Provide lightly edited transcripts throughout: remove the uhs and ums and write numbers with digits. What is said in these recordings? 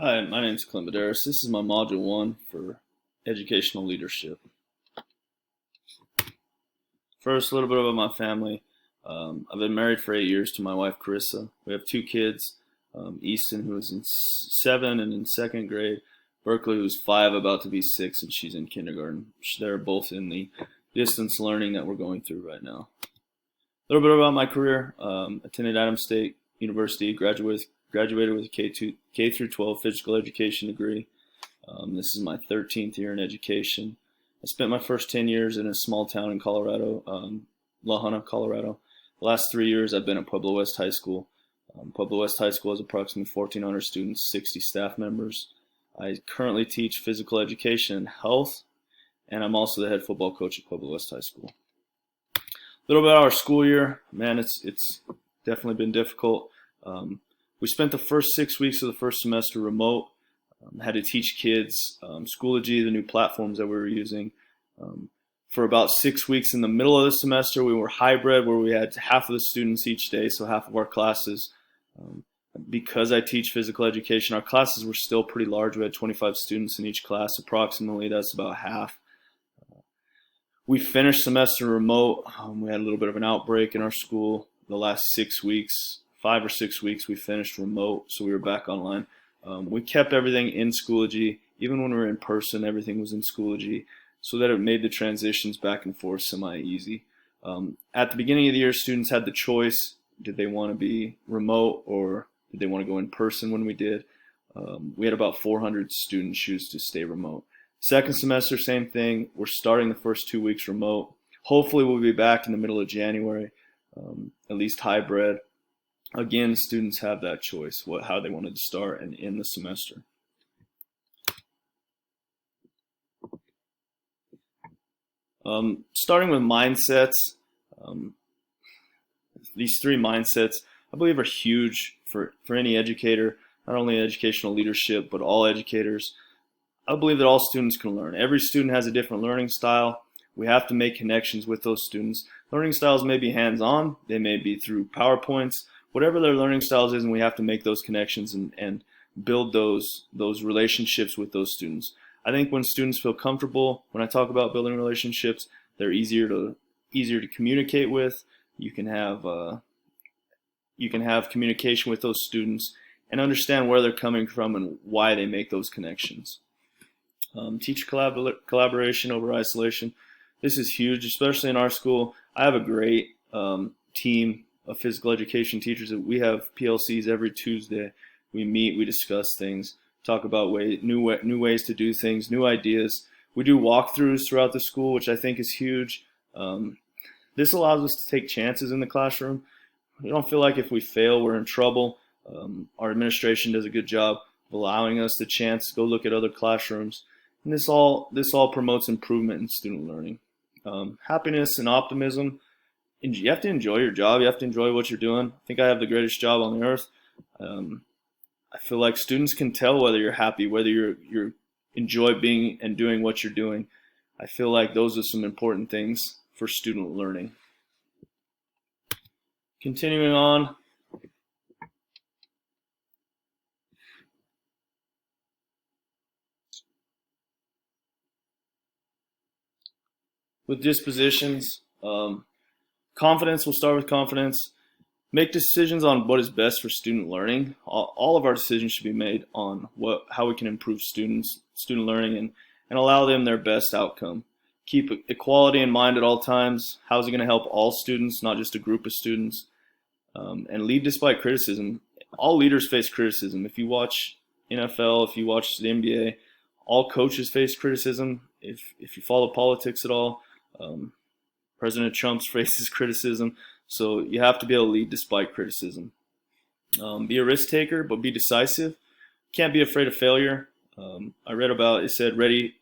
Hi, my name is Clint Medeiros. This is my Module 1 for Educational Leadership. First, a little bit about my family. I've been married for 8 years to my wife, Carissa. We have two kids, Easton, who is in 7 and in second grade, Berkeley, who's 5, about to be 6, and she's in kindergarten. They're both in the distance learning that we're going through right now. A little bit about my career. Attended Adams State University, graduated with a K through 12 physical education degree. This is my 13th year in education. I spent my first 10 years in a small town in Colorado, La Junta, Colorado. The last 3 years I've been at Pueblo West High School. Pueblo West High School has approximately 1,400 students, 60 staff members. I currently teach physical education and health, and I'm also the head football coach at Pueblo West High School. A little bit about our school year. Man, it's definitely been difficult. We spent the first 6 weeks of the first semester remote. Had to teach kids Schoology, the new platforms that we were using. For about 6 weeks in the middle of the semester, we were hybrid, where we had half of the students each day, so half of our classes. Because I teach physical education, our classes were still pretty large. We had 25 students in each class, approximately. That's about half. We finished semester remote. We had a little bit of an outbreak in our school. The last 6 weeks, 5 or 6 weeks, we finished remote, so we were back online. We kept everything in Schoology. Even when we were in person, everything was in Schoology, so that it made the transitions back and forth semi-easy. At the beginning of the year, students had the choice. Did they want to be remote or did they want to go in person when we did? We had about 400 students choose to stay remote. Second semester, same thing. We're starting the first 2 weeks remote. Hopefully we'll be back in the middle of January, at least hybrid. Again, students have that choice, how they wanted to start and end the semester. Starting with mindsets, these 3 mindsets I believe are huge for any educator, not only educational leadership, but all educators. I believe that all students can learn. Every student has a different learning style. We have to make connections with those students. Learning styles may be hands-on, they may be through PowerPoints, whatever their learning styles is, and we have to make those connections and build those relationships with those students. I think when students feel comfortable, when I talk about building relationships, they're easier to communicate with. You can have communication with those students and understand where they're coming from and why they make those connections. Teacher collaboration over isolation. This is huge, especially in our school. I have a great team of physical education teachers. We have PLCs every Tuesday. We meet, we discuss things, talk about new ways to do things, new ideas. We do walkthroughs throughout the school, which I think is huge. This allows us to take chances in the classroom. We don't feel like if we fail, we're in trouble. Our administration does a good job of allowing us the chance to go look at other classrooms. And this all promotes improvement in student learning. Happiness and optimism. You have to enjoy your job. You have to enjoy what you're doing. I think I have the greatest job on the earth. I feel like students can tell whether you're happy, whether you're enjoy being and doing what you're doing. I feel like those are some important things for student learning. Continuing on. With dispositions, confidence, we'll start with confidence. Make decisions on what is best for student learning. All of our decisions should be made on how we can improve student learning and allow them their best outcome. Keep equality in mind at all times. How is it going to help all students, not just a group of students? And lead despite criticism. All leaders face criticism. If you watch NFL, if you watch the NBA, all coaches face criticism. If you follow politics at all, President Trump faces criticism. So you have to be able to lead despite criticism. Be a risk taker, but be decisive. Can't be afraid of failure. I read about it said ready,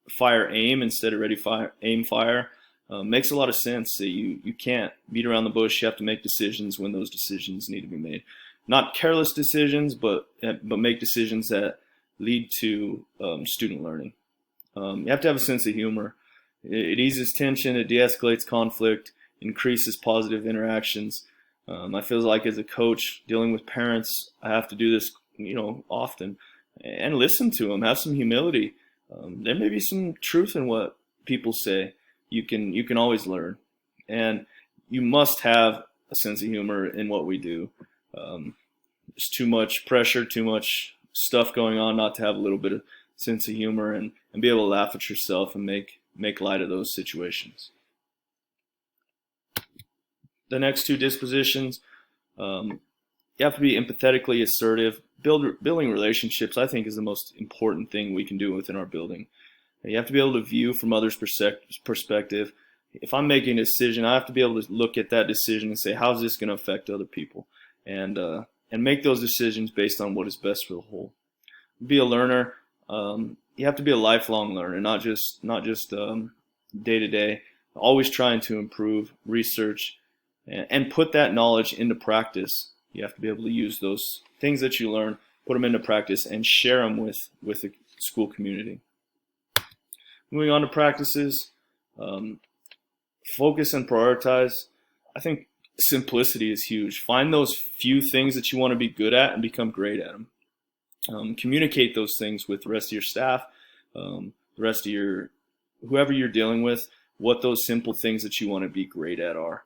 fire, aim instead of ready, fire, aim, fire. Makes a lot of sense that you can't beat around the bush. You have to make decisions when those decisions need to be made. Not careless decisions, but make decisions that lead to student learning. You have to have a sense of humor. It eases tension, it de-escalates conflict, increases positive interactions. I feel like as a coach dealing with parents, I have to do this, often. and listen to them. Have some humility. There may be some truth in what people say. You can always learn, and you must have a sense of humor in what we do. There's too much pressure, too much stuff going on not to have a little bit of sense of humor and be able to laugh at yourself and make light of those situations. The next two dispositions, you have to be empathetically assertive. Building relationships, I think, is the most important thing we can do within our building. You have to be able to view from others' perspective. If I'm making a decision, I have to be able to look at that decision and say, how's this going to affect other people? And make those decisions based on what is best for the whole. Be a learner. You have to be a lifelong learner, not just day to day. Always trying to improve, research, and put that knowledge into practice. You have to be able to use those things that you learn, put them into practice, and share them with the school community. Moving on to practices, focus and prioritize. I think simplicity is huge. Find those few things that you want to be good at and become great at them. Communicate those things with the rest of your staff, the rest of whoever you're dealing with, what those simple things that you want to be great at are.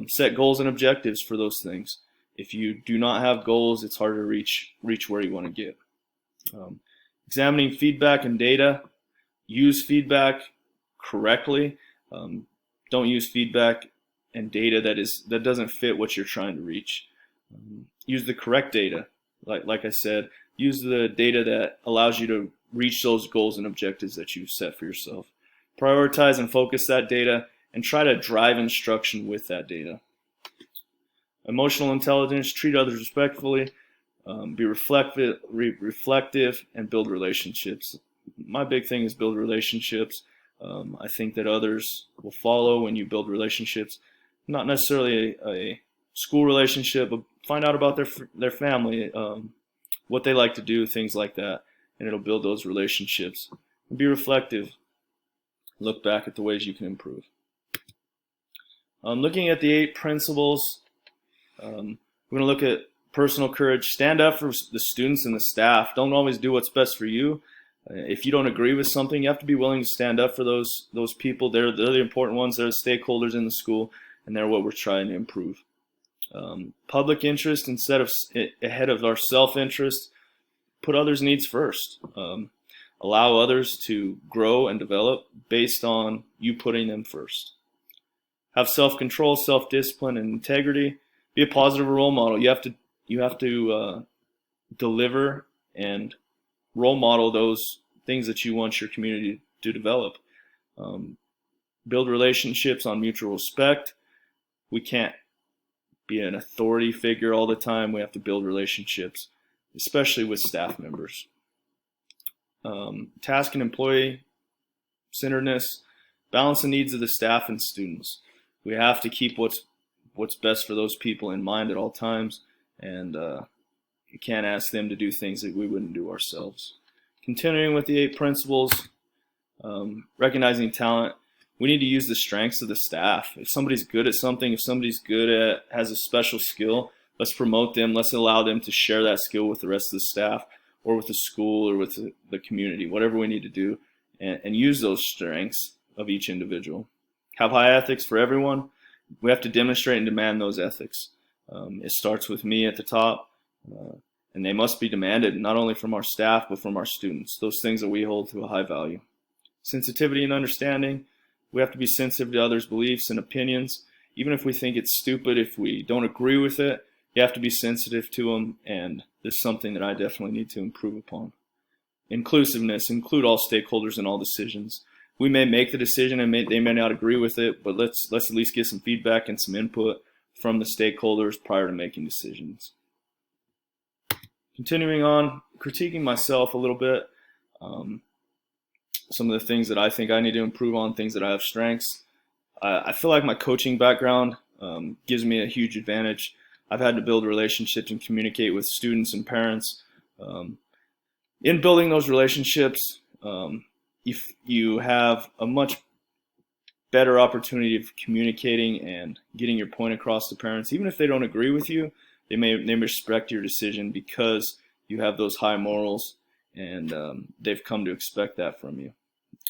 Set goals and objectives for those things. If you do not have goals, it's hard to reach where you want to get. Examining feedback and data. Use feedback correctly. Don't use feedback and data that doesn't fit what you're trying to reach. Use the correct data. Like I said, use the data that allows you to reach those goals and objectives that you've set for yourself. Prioritize and focus that data and try to drive instruction with that data. Emotional intelligence, treat others respectfully, be reflective, and build relationships. My big thing is build relationships. I think that others will follow when you build relationships. Not necessarily a school relationship, but find out about their family, what they like to do, things like that, and it'll build those relationships. And be reflective. Look back at the ways you can improve. Looking at the 8 principles, we're going to look at personal courage. Stand up for the students and the staff. Don't always do what's best for you. If you don't agree with something, you have to be willing to stand up for those people. They're the important ones. They're the stakeholders in the school, and they're what we're trying to improve. Public interest ahead of our self-interest. Put others' needs first. Allow others to grow and develop based on you putting them first. Have self-control, self-discipline, and integrity. Be a positive role model. You have to deliver and role model those things that you want your community to develop. Build relationships on mutual respect. We can't be an authority figure all the time. We have to build relationships, especially with staff members. Task and employee centeredness. Balance the needs of the staff and students. We have to keep what's best for those people in mind at all times, and you can't ask them to do things that we wouldn't do ourselves. Continuing with the 8 principles, recognizing talent. We need to use the strengths of the staff. If somebody's good at something, if somebody's has a special skill, let's promote them. Let's allow them to share that skill with the rest of the staff, or with the school, or with the community, whatever we need to do, and use those strengths of each individual. Have high ethics for everyone. We have to demonstrate and demand those ethics. It starts with me at the top, and they must be demanded not only from our staff, but from our students, those things that we hold to a high value. Sensitivity and understanding. We have to be sensitive to others' beliefs and opinions. Even if we think it's stupid, if we don't agree with it, you have to be sensitive to them, and this is something that I definitely need to improve upon. Inclusiveness. Include all stakeholders in all decisions. We may make the decision and they may not agree with it, but let's at least get some feedback and some input from the stakeholders prior to making decisions. Continuing on, critiquing myself a little bit. Some of the things that I think I need to improve on, things that I have strengths. I feel like my coaching background gives me a huge advantage. I've had to build relationships and communicate with students and parents. In building those relationships, if you have a much better opportunity of communicating and getting your point across to parents. Even if they don't agree with you, they may respect your decision because you have those high morals and they've come to expect that from you.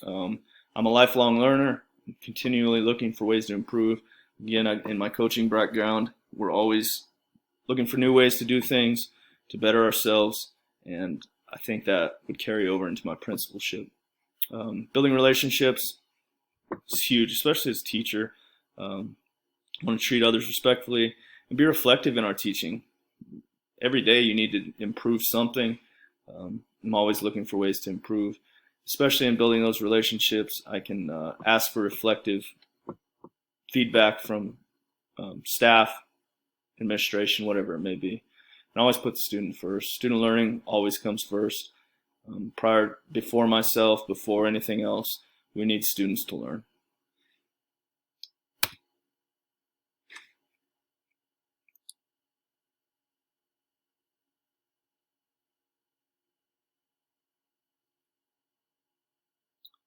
I'm a lifelong learner, continually looking for ways to improve. Again, in my coaching background, we're always looking for new ways to do things to better ourselves, and I think that would carry over into my principalship. Building relationships is huge, especially as a teacher. I want to treat others respectfully and be reflective in our teaching. Every day you need to improve something. I'm always looking for ways to improve, especially in building those relationships. I can ask for reflective feedback from staff, administration, whatever it may be. And I always put the student first. Student learning always comes first. Before myself, before anything else, we need students to learn.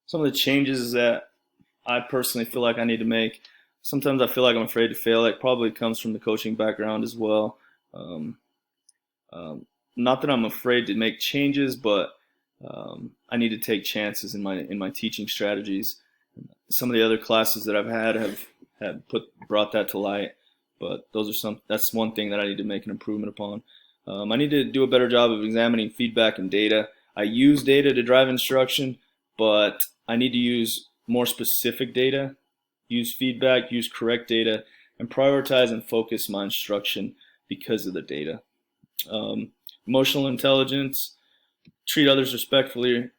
Some of the changes that I personally feel like I need to make. Sometimes I feel like I'm afraid to fail. It probably comes from the coaching background as well. Not that I'm afraid to make changes, but I need to take chances in my teaching strategies. Some of the other classes that I've had have brought that to light. But that's one thing that I need to make an improvement upon. I need to do a better job of examining feedback and data. I use data to drive instruction, but I need to use more specific data, use feedback, use correct data, and prioritize and focus my instruction because of the data. Emotional intelligence, treat others respectfully,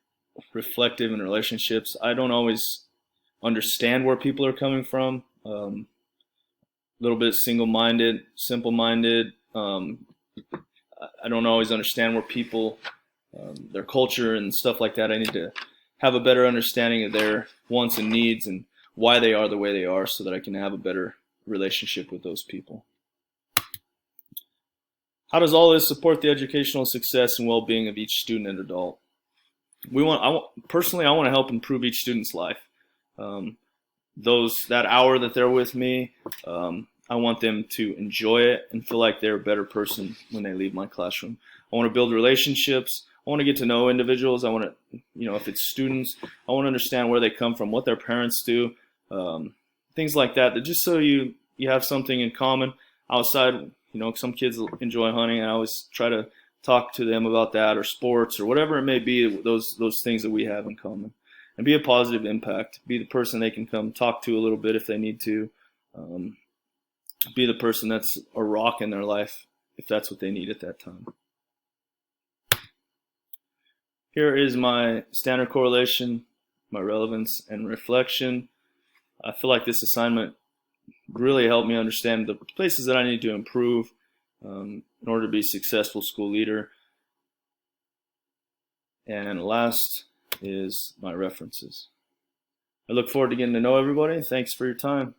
reflective in relationships. I don't always understand where people are coming from. A little bit single-minded, simple-minded. I don't always understand where people, their culture and stuff like that. I need to have a better understanding of their wants and needs and why they are the way they are so that I can have a better relationship with those people. How does all this support the educational success and well-being of each student and adult? Personally, I want to help improve each student's life. That hour that they're with me, I want them to enjoy it and feel like they're a better person when they leave my classroom. I want to build relationships. I want to get to know individuals. I want to, if it's students, I want to understand where they come from, what their parents do, things like that. Just so you have something in common outside. Some kids enjoy hunting, and I always try to talk to them about that, or sports, or whatever it may be. Those things that we have in common, and be a positive impact. Be the person they can come talk to a little bit if they need to. Be the person that's a rock in their life if that's what they need at that time. Here is my standard correlation, my relevance, and reflection. I feel like this assignment really helped me understand the places that I need to improve in order to be a successful school leader. And last is my references. I look forward to getting to know everybody. Thanks for your time.